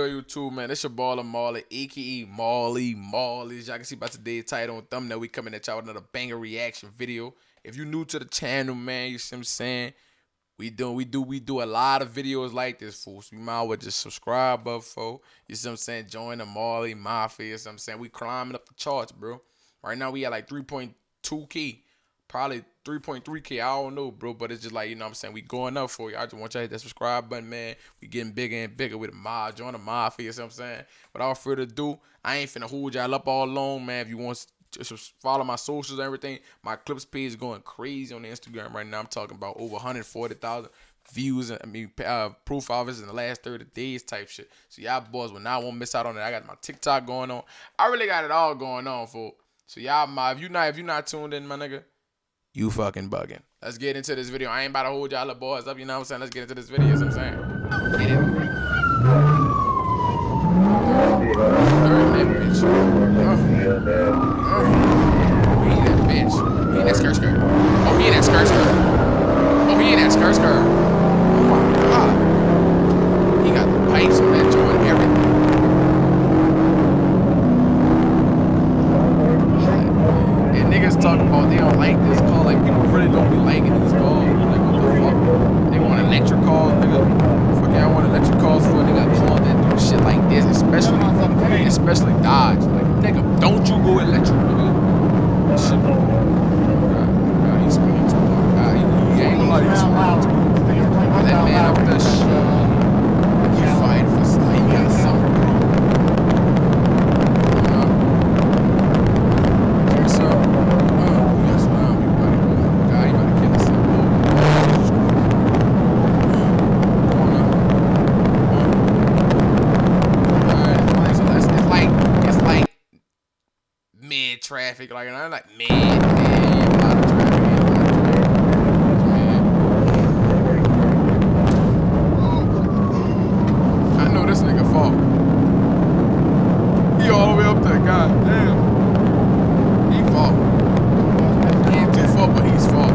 good, YouTube, man? It's your baller Marley, aka Marley. As y'all can see by today's title and thumbnail, we coming at y'all with another banger reaction video. If you new to the channel, man, you see what I'm saying? We do a lot of videos like this, fool. So you might as well just subscribe up, fool. You see what I'm saying? Join the Marley Mafia. You see what I'm saying? We climbing up the charts, bro. Right now we at like 3.2K. Probably 3.3K. I don't know, bro. But it's just like, you know what I'm saying? We going up for you. I just want y'all to hit that subscribe button, man. We getting bigger and bigger with the mob. Join the Mafia. You see what I'm saying? Without further ado, I ain't finna hold y'all up all alone, man. If you want just follow my socials and everything. My clips page is going crazy on the Instagram right now. I'm talking about over 140,000 views. Profiles in the last 30 days type shit. So y'all boys will not want to miss out on it. I got my TikTok going on. I really got it all going on, fool. So y'all, if you not tuned in, my nigga, you fucking bugging. Let's get into this video. I ain't about to hold y'all boys up. You know what I'm saying? Let's get into this video. You know what I'm saying? Get it. Skirt. Oh my god. He got the pipes on that joint and everything. And niggas talking about they don't like this car. Like, people really don't be liking these cars. Like, what the fuck? They want electric cars, nigga. Fuck yeah, I want electric cars for a nigga cars that do shit like this. Especially Dodge. Like, nigga, don't you go electric, nigga. Shit. God, he's speaking too much. God, he ain't gonna lie, he's speaking too much. That man up there, he fight for something. He got something, bro. Here's some. You got some on me, buddy. Oh my god, you about to kill yourself. Alright, so it's like mid traffic, like, and I'm like mid, a lot of traffic. This nigga fault. He all the way up there, god damn. He fault. He ain't too fault, but he's fault.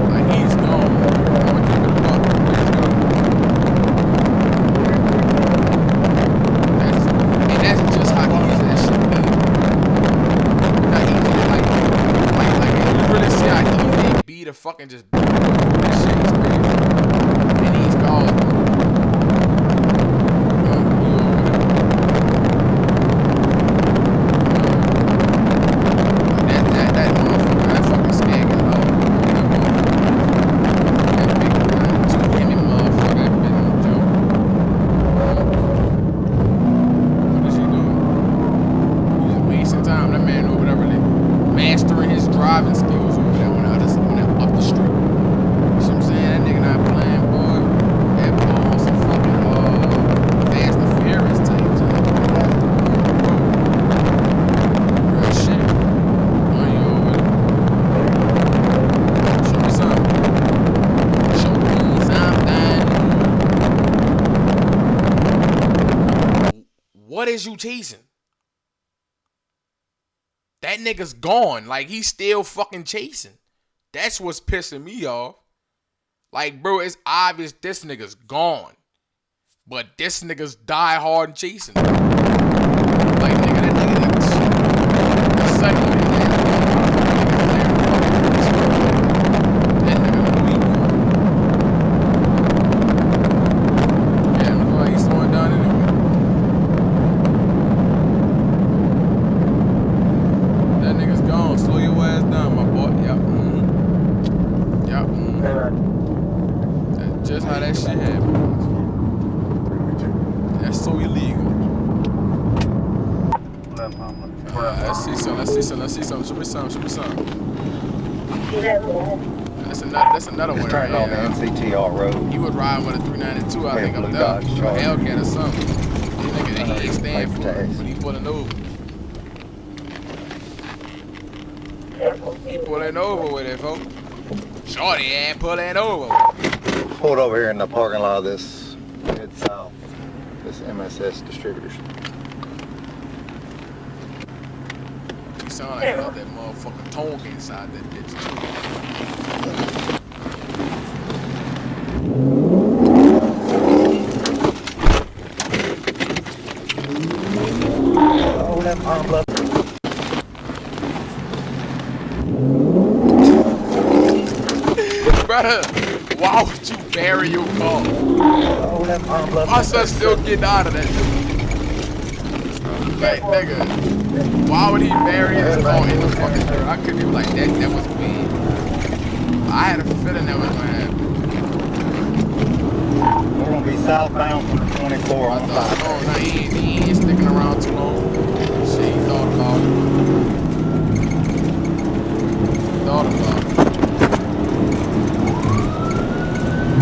Like, he's gone. I'm gonna keep it a buck. That's just how easy that shit is. Not easy, like you really see how easy it be to fucking just do this shit is crazy. And he's gone. Mastering his driving skills over there on up the street. You see what I'm saying? That nigga not playing, boy. That boy on some fucking Fast and Furious type shit. Real shit. On you over there. Show me something. Show me something. What is you chasing? That nigga's gone. Like, he's still fucking chasing. That's what's pissing me off. Like, bro, it's obvious this nigga's gone. But this nigga's die hard and chasing. Like, nigga, that nigga, that's second nigga. That nigga know he going. Yeah, look like he's slowing down anyway. Slow your ass down, my boy. Yep. That's just how that shit happens. That's so illegal. Let's see something. Show me something. That's another one right here. On the MCTR road. He was riding with a 392, I think, up there. A Hellcat or something. This nigga that he ain't staying for it, but he pulling over. He pulling over with it, folks. Shorty ain't pulling over. Pulled over here in the parking lot of this Mid-South, this MSS Distributors. He sound like he got that motherfucking tongue inside that bitch too. Brother, why would you bury your car? My son's still getting out of that dude. Like, nigga, why would he bury his car in the fucking dirt? I couldn't even like that. That was weird. I had a feeling that was gonna happen. We're gonna be southbound for 24 on No, he ain't sticking around too long. Shit, he thought about it. Thought about it.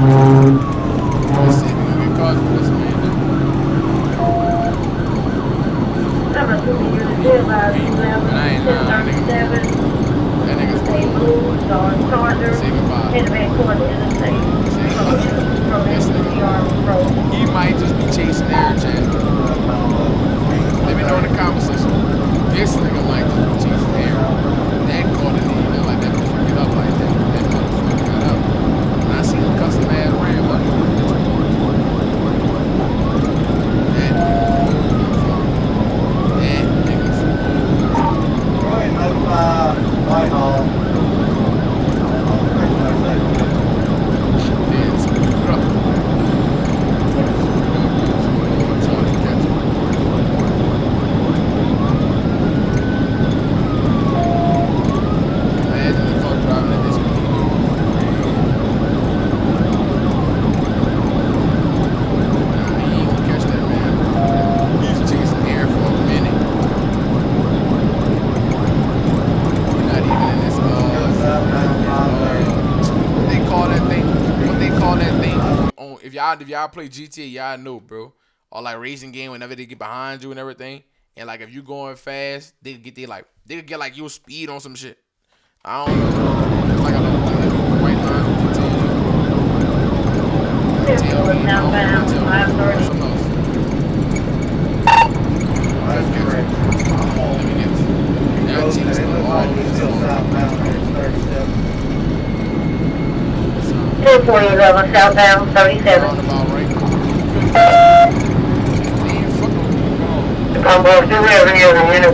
Let's see if we can get caught with this man. I'm assuming you're the deadline. And I ain't lying, that nigga's Say blues or charger. say goodbye. Head back toward the interstate. He might just be chasing air, Chad. Let me know in the comment section. This nigga might just be chasing air. That caught it in, like that bitch get up like that. That motherfucker got up. And I seen him custom ass ram like that. That nigga's Whitehall. dead screwed up. Imagine the car driving at this speed. Nah, he ain't gonna catch that man. He's chasing air for a minute. We're not even in this what they call that thing? What they call that thing? On if y'all play GTA, y'all know, bro. Or like racing game, whenever they get behind you and everything, and like if you going fast, they could get like your speed on some shit. I don't know. It's like a little white line on GTA. Tailgate, southbound, 530. Something else. Let me get it. Now Jesus all over this phone. 24011 southbound, 37. Roundabout right. They ain't fucking with me. I'm both the revenue of the unit.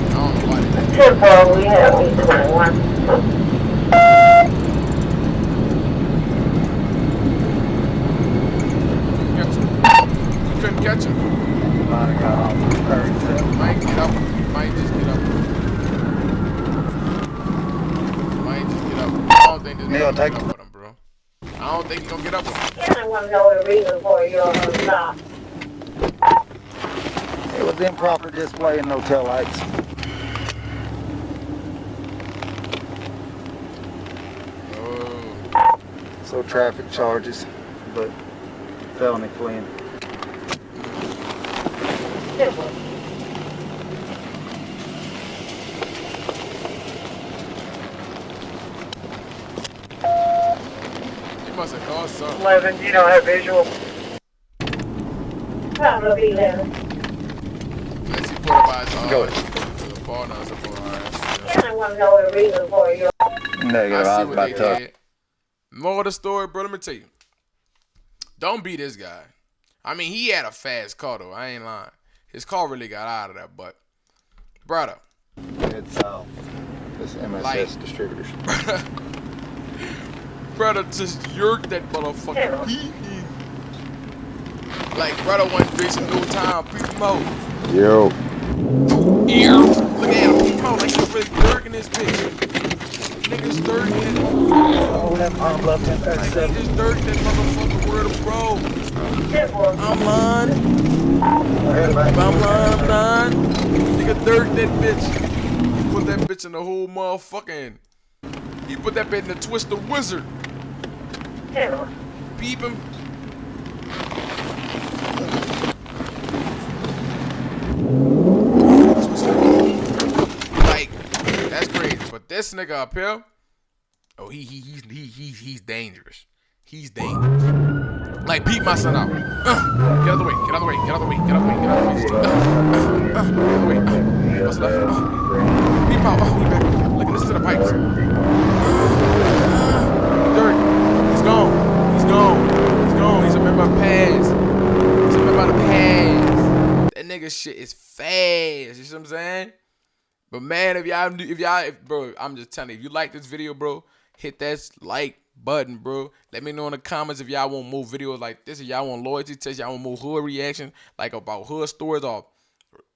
I don't know why they did 10-4, we have 821. Couldn't catch him. Might get up. Might just get up. Might just get up. I don't think this man gonna get up with him, bro. I don't think he's gonna get up with him. Yeah, I want to know the reason for your stop. It was improper display and no tail lights. Oh. So traffic charges, but felony fleeing. 10-4. He must have caused something. 11, you don't have visual. Probably 11. Unless he put it by his Go to the ball now, so alright. Yeah, I want to know the reason for your Negative, I I see was what about they to. did. More of the story, bro. Let me tell you. Don't be this guy. I mean, he had a fast car, though. I ain't lying. His car really got out of there, but, brother. It's south. This MSS Like- distributors. Brother just yerked that motherfucker. Like, brother wasn't wasting no time. Peep him out. Yo. Ear. Look at him. Peep him out. Like, he's really dirking this bitch. Niggas dirking that motherfucker. Oh, that palm left Like, he 1037. just dirked that motherfucker. Word of bro. 10-4. I'm lying. If I'm lying, I'm lying. Nigga dirked that bitch. He put that bitch in the whole motherfucking. He put that bitch in the Twister Wizard. 10-4. Peep him. Like, that's crazy. But this nigga up here, oh, he's dangerous. He's dangerous. Like, peep my son out. Get out of the way. Get out of the way. Get out of the way. Get out of the way. Get out of the way. Get out of the way. What's left? Peep out. Oh, he back. Look at this to the pipes. Dirk. He's gone. He's gone. He's gone. He's a member of pass. He's a member of the pass. That nigga shit is fast. You see what I'm saying? But man, bro, I'm just telling you, if you like this video, bro, hit that like button, bro. Let me know in the comments if y'all want more videos like this, if y'all want loyalty tests, y'all want more hood reaction, like about hood stories or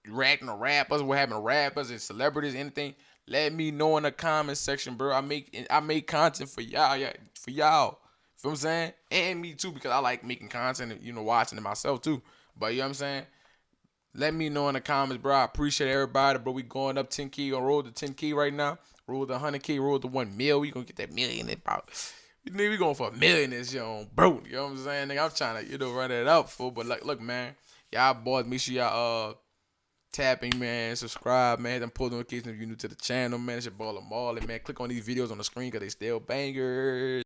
reacting to rappers, what happened to rappers and celebrities, anything. Let me know in the comment section, bro. I make content for y'all, yeah, for y'all. Feel what I'm saying? And me too, because I like making content and watching it myself too. But you know what I'm saying? Let me know in the comments, bro. I appreciate everybody, bro. We going up 10K on road to 10K right now. Roll to 100K, roll to 1 mil. We gonna get that million in about. We going for a million this year on bro. You know what I'm saying? Nigga, I'm trying to run it up, fool. But look, man, y'all boys, make sure y'all tapping, man, subscribe, man. Them post notifications if you're new to the channel, man. It's your baller Marley, man. Click on these videos on the screen because they still bangers.